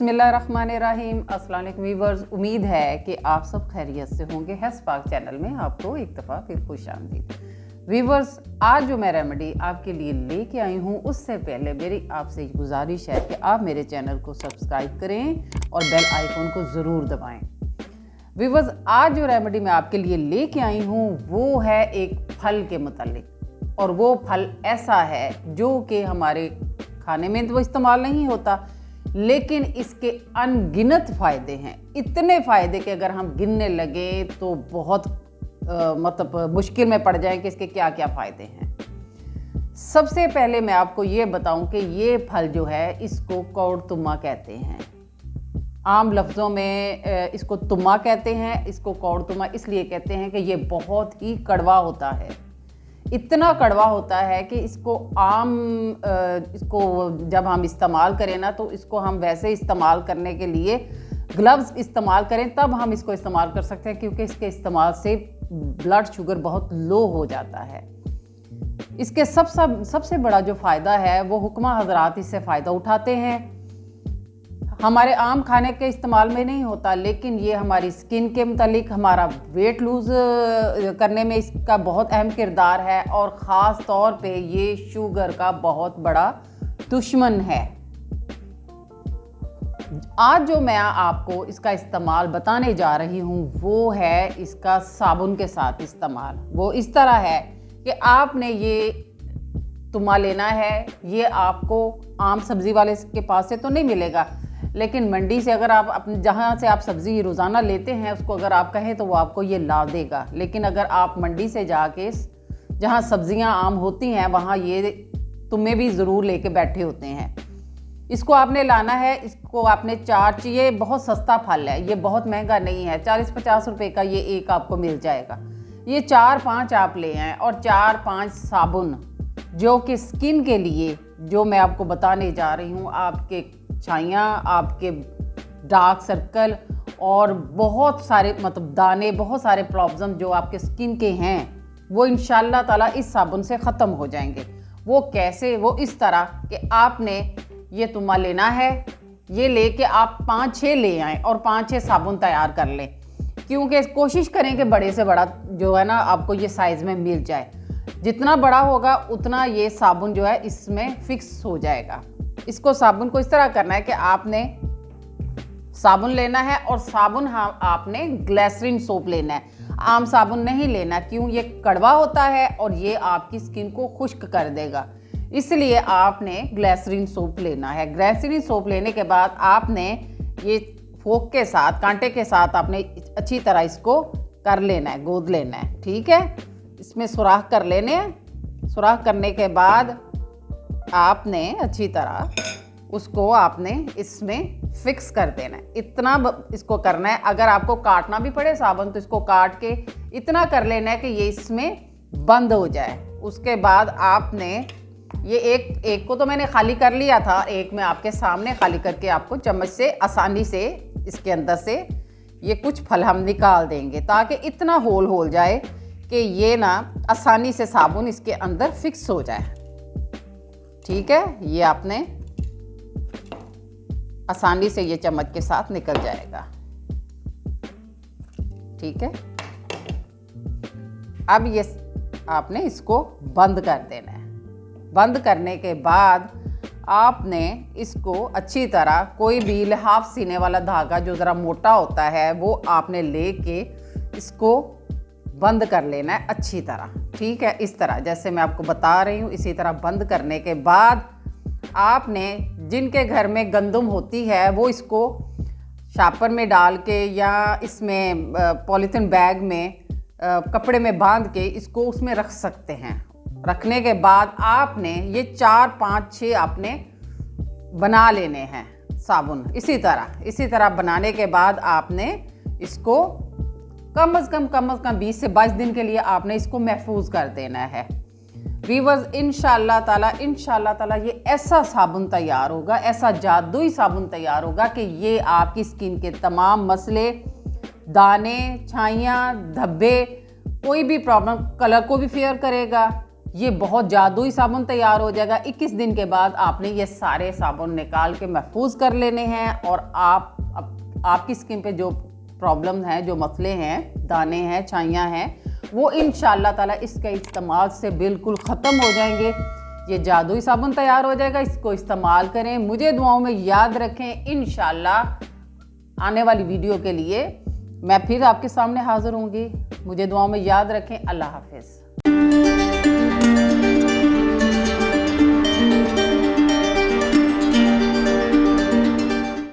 बिस्मिल्लाहिर्रहमानिर्रहीम। अस्सलाम वालेकुम व्यूअर्स, उम्मीद है कि आप सब खैरियत से होंगे। हैस्पाक चैनल में आपको एक दफ़ा फिर खुश आमदीद। व्यूअर्स, आज जो मैं रेमेडी आपके लिए लेके आई हूँ, उससे पहले मेरी आपसे गुजारिश है कि आप मेरे चैनल को सब्सक्राइब करें और बेल आइकन को ज़रूर दबाएँ। व्यूअर्स, आज जो रेमेडी मैं आपके लिए लेके आई हूँ वो है एक फल के मुतालिक, और वो फल ऐसा है जो कि हमारे खाने में तो वो इस्तेमाल नहीं होता, लेकिन इसके अनगिनत फ़ायदे हैं। इतने फ़ायदे कि अगर हम गिनने लगे तो बहुत मतलब मुश्किल में पड़ जाए कि इसके क्या क्या फ़ायदे हैं। सबसे पहले मैं आपको ये बताऊं कि ये फल जो है इसको कौड़ तुम्मा कहते हैं। आम लफ्ज़ों में इसको तुम्मा कहते हैं, इसको कौड़ तुम्मा इसलिए कहते हैं कि ये बहुत ही कड़वा होता है। इतना कड़वा होता है कि इसको जब हम इस्तेमाल करें ना, तो इसको हम वैसे इस्तेमाल करने के लिए ग्लव्स इस्तेमाल करें तब हम इसको इस्तेमाल कर सकते हैं, क्योंकि इसके इस्तेमाल से ब्लड शुगर बहुत लो हो जाता है। इसके सबसे बड़ा जो फ़ायदा है वो हुक्मा हजरात इससे फ़ायदा उठाते हैं। हमारे आम खाने के इस्तेमाल में नहीं होता, लेकिन ये हमारी स्किन के मुतालिक हमारा वेट लूज़ करने में इसका बहुत अहम किरदार है, और ख़ास तौर पे ये शुगर का बहुत बड़ा दुश्मन है। आज जो मैं आपको इसका इस्तेमाल बताने जा रही हूँ वो है इसका साबुन के साथ इस्तेमाल। वो इस तरह है कि आपने ये तुम्मा लेना है। ये आपको आम सब्ज़ी वाले के पास से तो नहीं मिलेगा, लेकिन मंडी से अगर आप अपने जहाँ से आप सब्ज़ी रोज़ाना लेते हैं उसको अगर आप कहें तो वो आपको ये ला देगा। लेकिन अगर आप मंडी से जाके जहाँ सब्ज़ियाँ आम होती हैं वहाँ ये तुम्हें भी ज़रूर लेके बैठे होते हैं। इसको आपने लाना है। इसको आपने ये बहुत सस्ता फल है, ये बहुत महंगा नहीं है। 40-50 रुपए का ये एक आपको मिल जाएगा। ये 4-5 आप ले आएँ, और 4-5 साबुन जो कि स्किन के लिए जो मैं आपको बताने जा रही हूँ, आपके छाइयाँ, आपके डार्क सर्कल और बहुत सारे मतलब दाने, बहुत सारे प्रॉब्लम जो आपके स्किन के हैं वो इंशाल्लाह ताला इस साबुन से ख़त्म हो जाएंगे। वो कैसे? वो इस तरह कि आपने ये तुम्मा लेना है। ये लेके आप 5-6 ले आएँ और 5-6 साबुन तैयार कर लें, क्योंकि कोशिश करें कि बड़े से बड़ा जो है ना आपको ये साइज़ में मिल जाए। जितना बड़ा होगा उतना ये साबुन जो है इसमें फिक्स हो जाएगा। इसको साबुन को इस तरह करना है कि आपने साबुन लेना है, और साबुन आपने ग्लिसरीन सोप लेना है। आम साबुन नहीं लेना, क्यों? ये कड़वा होता है और ये आपकी स्किन को खुश्क कर देगा, इसलिए आपने ग्लिसरीन सोप लेना है। ग्लिसरीन सोप लेने के बाद आपने ये फोक के साथ, कांटे के साथ आपने अच्छी तरह इसको कर लेना है, गोद लेना है। ठीक है, इसमें सुराख कर लेने हैं। सुराख करने के बाद आपने अच्छी तरह उसको आपने इसमें फिक्स कर देना है। इतना इसको करना है। अगर आपको काटना भी पड़े साबुन तो इसको काट के इतना कर लेना है कि ये इसमें बंद हो जाए। उसके बाद आपने ये एक को तो मैंने खाली कर लिया था, एक मैं आपके सामने खाली करके आपको चम्मच से आसानी से इसके अंदर से ये कुछ फल हम निकाल देंगे, ताकि इतना होल जाए कि ये ना आसानी से साबुन इसके अंदर फिक्स हो जाए। ठीक है, ये आपने आसानी से ये चम्मच के साथ निकल जाएगा। ठीक है, अब ये आपने इसको बंद कर देना है। बंद करने के बाद आपने इसको अच्छी तरह, कोई भी लिहाफ सीने वाला धागा जो ज़रा मोटा होता है वो आपने लेके इसको बंद कर लेना है अच्छी तरह। ठीक है, इस तरह जैसे मैं आपको बता रही हूँ, इसी तरह बंद करने के बाद आपने, जिनके घर में गंदम होती है वो इसको शापर में डाल के या इसमें पॉलीथीन बैग में कपड़े में बांध के इसको उसमें रख सकते हैं। रखने के बाद आपने ये 4-5-6 आपने बना लेने हैं साबुन। इसी तरह बनाने के बाद आपने इसको कम से कम 20 से 22 दिन के लिए आपने इसको महफूज कर देना है। व्यूअर्स, इंशाल्लाह ताला ये ऐसा साबुन तैयार होगा, ऐसा जादुई साबुन तैयार होगा कि ये आपकी स्किन के तमाम मसले, दाने, छाइयाँ, धब्बे, कोई भी प्रॉब्लम, कलर को भी फेयर करेगा, ये बहुत जादुई साबुन तैयार हो जाएगा। 21 दिन के बाद आपने ये सारे साबुन निकाल के महफूज कर लेने हैं और आपकी स्किन पे जो प्रॉब्लम हैं, जो मसले हैं, दाने हैं, छाइयाँ हैं, वो इंशाल्लाह ताला इसके इस्तेमाल से बिल्कुल ख़त्म हो जाएंगे। ये जादुई साबुन तैयार हो जाएगा, इसको इस्तेमाल करें, मुझे दुआओं में याद रखें। इंशाल्लाह आने वाली वीडियो के लिए मैं फिर आपके सामने हाज़िर होंगी। मुझे दुआओं में याद रखें। अल्लाह हाफ़िज़।